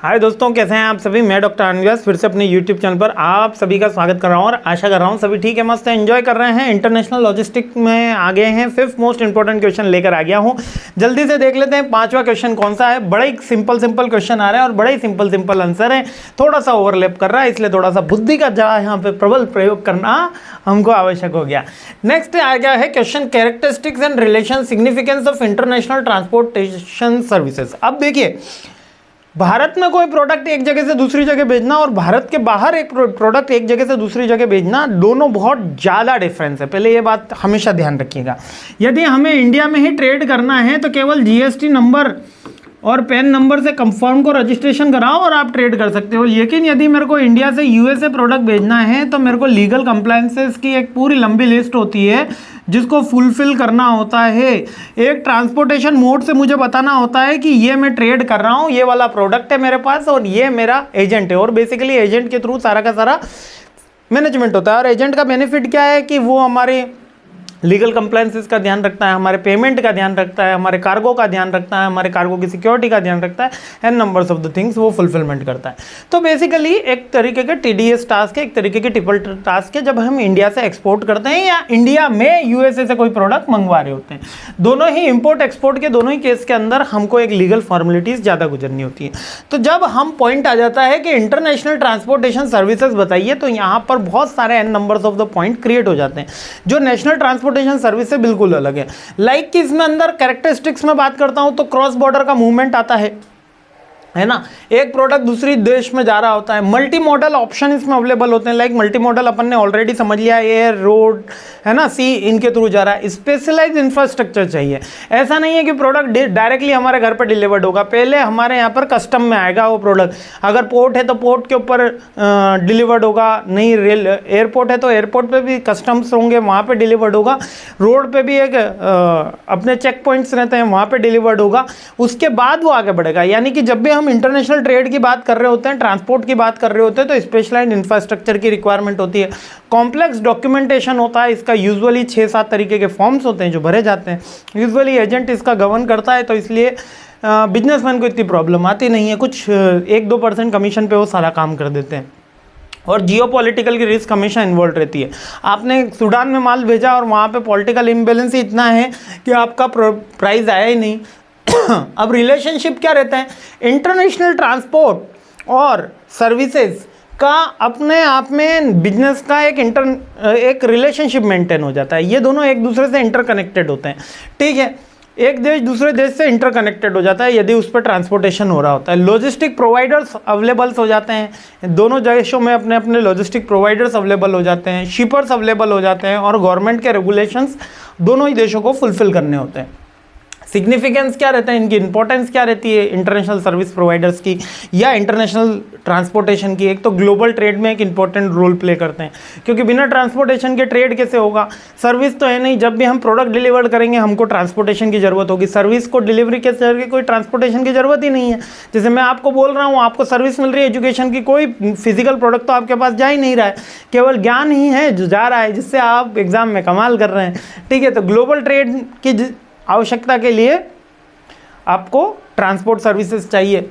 हाय दोस्तों, कैसे हैं आप सभी। मैं डॉक्टर अनव्यास फिर से अपने यूट्यूब चैनल पर आप सभी का स्वागत कर रहा हूं और आशा कर रहा हूं सभी ठीक है, मस्त है, एंजॉय कर रहे हैं। इंटरनेशनल लॉजिस्टिक में आ गए हैं, 5th मोस्ट इंपॉर्टेंट क्वेश्चन लेकर आ गया हूं। जल्दी से देख लेते हैं 5वां क्वेश्चन कौन सा है। बड़ा ही सिंपल क्वेश्चन आ रहा है और बड़ा ही सिंपल आंसर है। थोड़ा सा ओवरलैप कर रहा है, इसलिए थोड़ा सा बुद्धि का यहाँ पे प्रबल प्रयोग करना हमको आवश्यक हो गया। नेक्स्ट आ गया है question, characteristics and relation significance of international transportation services. अब देखिए, भारत में कोई प्रोडक्ट एक जगह से दूसरी जगह भेजना और भारत के बाहर एक प्रोडक्ट एक जगह से दूसरी जगह भेजना, दोनों बहुत ज़्यादा डिफरेंस है। पहले ये बात हमेशा ध्यान रखिएगा। यदि हमें इंडिया में ही ट्रेड करना है तो केवल जीएसटी नंबर और पैन नंबर से कंफर्म को रजिस्ट्रेशन कराओ और आप ट्रेड कर सकते हो। लेकिन यदि मेरे को इंडिया से यूएसए प्रोडक्ट भेजना है तो मेरे को लीगल कंप्लायंसेस की एक पूरी लंबी लिस्ट होती है जिसको फुलफिल करना होता है। एक ट्रांसपोर्टेशन मोड से मुझे बताना होता है कि ये मैं ट्रेड कर रहा हूँ, ये वाला प्रोडक्ट है मेरे पास और ये मेरा एजेंट है। और बेसिकली एजेंट के थ्रू सारा का सारा मैनेजमेंट होता है। और एजेंट का बेनिफिट क्या है कि वो हमारे लीगल कंप्लायंसेस का ध्यान रखता है, हमारे पेमेंट का ध्यान रखता है, हमारे कार्गो का ध्यान रखता है, हमारे कार्गो की सिक्योरिटी का ध्यान रखता है, and numbers of the things वो फुलफिलमेंट करता है। तो बेसिकली एक तरीके के टीडीएस टास्क है, एक तरीके के ट्रिपल टास्क है जब हम इंडिया से एक्सपोर्ट करते हैं या इंडिया में यूएसए से कोई प्रोडक्ट मंगवा रहे होते हैं। दोनों ही इंपोर्ट एक्सपोर्ट के दोनों ही केस के अंदर हमको एक लीगल फॉर्मेलिटीज ज़्यादा गुजरनी होती है। तो जब हम पॉइंट आ जाता है कि इंटरनेशनल ट्रांसपोर्टेशन सर्विसेज बताइए, तो यहाँ पर बहुत सारे n numbers of the point create हो जाते हैं। जो नेशनल ट्रांसपोर्टेशन सर्विस से बिल्कुल अलग है। लाइक कि इसमें अंदर कैरेक्टरिस्टिक्स में बात करता हूं तो क्रॉस बॉर्डर का मूवमेंट आता है ना। एक प्रोडक्ट दूसरी देश में जा रहा होता है। मल्टी मॉडल ऑप्शन इसमें अवेलेबल होते हैं। लाइक मल्टी मॉडल अपन ने ऑलरेडी समझ लिया, एयर, रोड, है ना, सी, इनके थ्रू जा रहा है। स्पेशलाइज इंफ्रास्ट्रक्चर चाहिए। ऐसा नहीं है कि प्रोडक्ट डायरेक्टली हमारे घर पर डिलीवर्ड होगा, पहले हमारे यहाँ पर कस्टम में आएगा वो प्रोडक्ट। अगर पोर्ट है तो पोर्ट के ऊपर डिलीवर्ड होगा, नहीं रेल एयरपोर्ट है तो एयरपोर्ट पर भी कस्टम्स होंगे, वहाँ पर डिलीवर्ड होगा। रोड पर भी एक अपने चेक पॉइंट्स रहते हैं, वहाँ पर डिलीवर्ड होगा। उसके बाद वो आगे बढ़ेगा। यानी कि जब भी हम इंटरनेशनल ट्रेड की बात कर रहे होते हैं, ट्रांसपोर्ट की बात कर रहे होते हैं, तो स्पेशलाइज्ड इंफ्रास्ट्रक्चर की रिक्वायरमेंट होती है। कॉम्प्लेक्स डॉक्यूमेंटेशन होता है। इसका यूजुअली 6-7 तरीके के फॉर्म्स होते हैं जो भरे जाते हैं। यूजुअली एजेंट इसका गवर्न करता है, तो इसलिए बिजनेसमैन को इतनी प्रॉब्लम आती नहीं है। कुछ 1-2% कमीशन पे वो सारा काम कर देते हैं। और जियोपॉलिटिकल की रिस्क हमेशा इन्वॉल्व रहती है। आपने सूडान में माल भेजा और वहाँ पे पॉलिटिकल इम्बेलेंस ही इतना है कि आपका प्राइस आया ही नहीं। अब रिलेशनशिप क्या रहता है, इंटरनेशनल ट्रांसपोर्ट और सर्विसेज का अपने आप में बिजनेस का एक रिलेशनशिप मेंटेन हो जाता है। ये दोनों एक दूसरे से इंटरकनेक्टेड होते हैं, ठीक है। एक देश दूसरे देश से इंटरकनेक्टेड हो जाता है यदि उस पर ट्रांसपोर्टेशन हो रहा होता है। लॉजिस्टिक प्रोवाइडर्स अवेलेबल्स हो जाते हैं। दोनों देशों में अपने अपने लॉजिस्टिक प्रोवाइडर्स अवेलेबल हो जाते हैं, शिपर्स अवेलेबल हो जाते हैं और गवर्नमेंट के रेगुलेशंस दोनों ही देशों को फुलफिल करने होते हैं। सिग्निफिकेंस क्या रहता है, इनकी इंपॉर्टेंस क्या रहती है इंटरनेशनल सर्विस प्रोवाइडर्स की या इंटरनेशनल ट्रांसपोर्टेशन की। एक तो ग्लोबल ट्रेड में एक इंपॉर्टेंट रोल प्ले करते हैं, क्योंकि बिना ट्रांसपोर्टेशन के ट्रेड कैसे होगा। सर्विस तो है नहीं, जब भी हम प्रोडक्ट डिलीवर करेंगे हमको ट्रांसपोर्टेशन की जरूरत होगी। सर्विस को डिलीवरी के करके कोई ट्रांसपोर्टेशन की जरूरत ही नहीं है। जैसे मैं आपको बोल रहा हूँ, आपको सर्विस मिल रही है एजुकेशन की, कोई फिजिकल प्रोडक्ट तो आपके पास जा ही नहीं रहा है, केवल ज्ञान ही है जो जा रहा है, जिससे आप एग्जाम में कमाल कर रहे हैं, ठीक है। तो ग्लोबल ट्रेड की आवश्यकता के लिए आपको ट्रांसपोर्ट सर्विसेज चाहिए,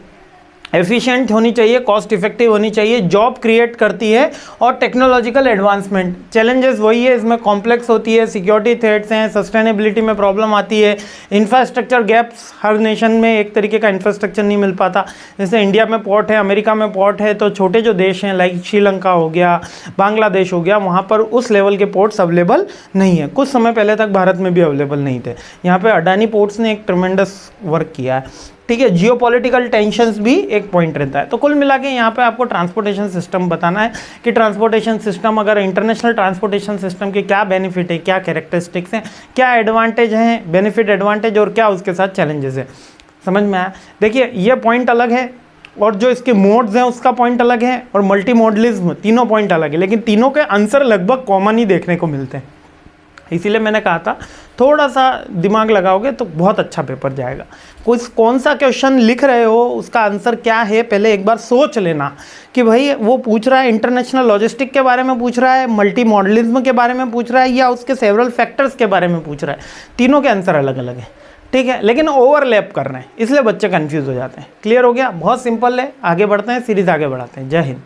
एफिशिएंट होनी चाहिए, कॉस्ट इफेक्टिव होनी चाहिए, जॉब क्रिएट करती है और टेक्नोलॉजिकल एडवांसमेंट। चैलेंजेस वही है, इसमें कॉम्प्लेक्स होती है, सिक्योरिटी थ्रेट्स हैं, सस्टेनेबिलिटी में प्रॉब्लम आती है, इंफ्रास्ट्रक्चर गैप्स, हर नेशन में एक तरीके का इंफ्रास्ट्रक्चर नहीं मिल पाता। जैसे इंडिया में पोर्ट है, अमेरिका में पोर्ट है, तो छोटे जो देश हैं लाइक श्रीलंका हो गया, बांग्लादेश हो गया, वहाँ पर उस लेवल के पोर्ट्स अवेलेबल नहीं है। कुछ समय पहले तक भारत में भी अवेलेबल नहीं थे। यहाँ पर अडानी पोर्ट्स ने एक ट्रमेंडस वर्क किया है, ठीक है। जियोपॉलिटिकल टेंशंस भी एक पॉइंट रहता है। तो कुल मिला के यहाँ पे आपको ट्रांसपोर्टेशन सिस्टम बताना है कि ट्रांसपोर्टेशन सिस्टम, अगर इंटरनेशनल ट्रांसपोर्टेशन सिस्टम के क्या बेनिफिट है, क्या कैरेक्टरिस्टिक्स हैं, क्या एडवांटेज हैं, बेनिफिट एडवांटेज, और क्या उसके साथ चैलेंजेस है। समझ में आया। देखिए, ये पॉइंट अलग है और जो इसके मोड्स हैं उसका पॉइंट अलग है, और मल्टी मॉडलिज्म, तीनों पॉइंट अलग है, लेकिन तीनों के आंसर लगभग कॉमन ही देखने को मिलते हैं। इसीलिए मैंने कहा था थोड़ा सा दिमाग लगाओगे तो बहुत अच्छा पेपर जाएगा। कौन सा क्वेश्चन लिख रहे हो, उसका आंसर क्या है, पहले एक बार सोच लेना कि भाई वो पूछ रहा है इंटरनेशनल लॉजिस्टिक के बारे में पूछ रहा है, मल्टी मॉडलिज्म के बारे में पूछ रहा है, या उसके सेवरल फैक्टर्स के बारे में पूछ रहा है। तीनों के आंसर अलग अलग है, ठीक है, लेकिन ओवरलैप कर रहे हैं, इसलिए बच्चे कंफ्यूज हो जाते हैं। क्लियर हो गया, बहुत सिंपल है। आगे बढ़ते हैं, सीरीज आगे बढ़ाते हैं। जय हिंद।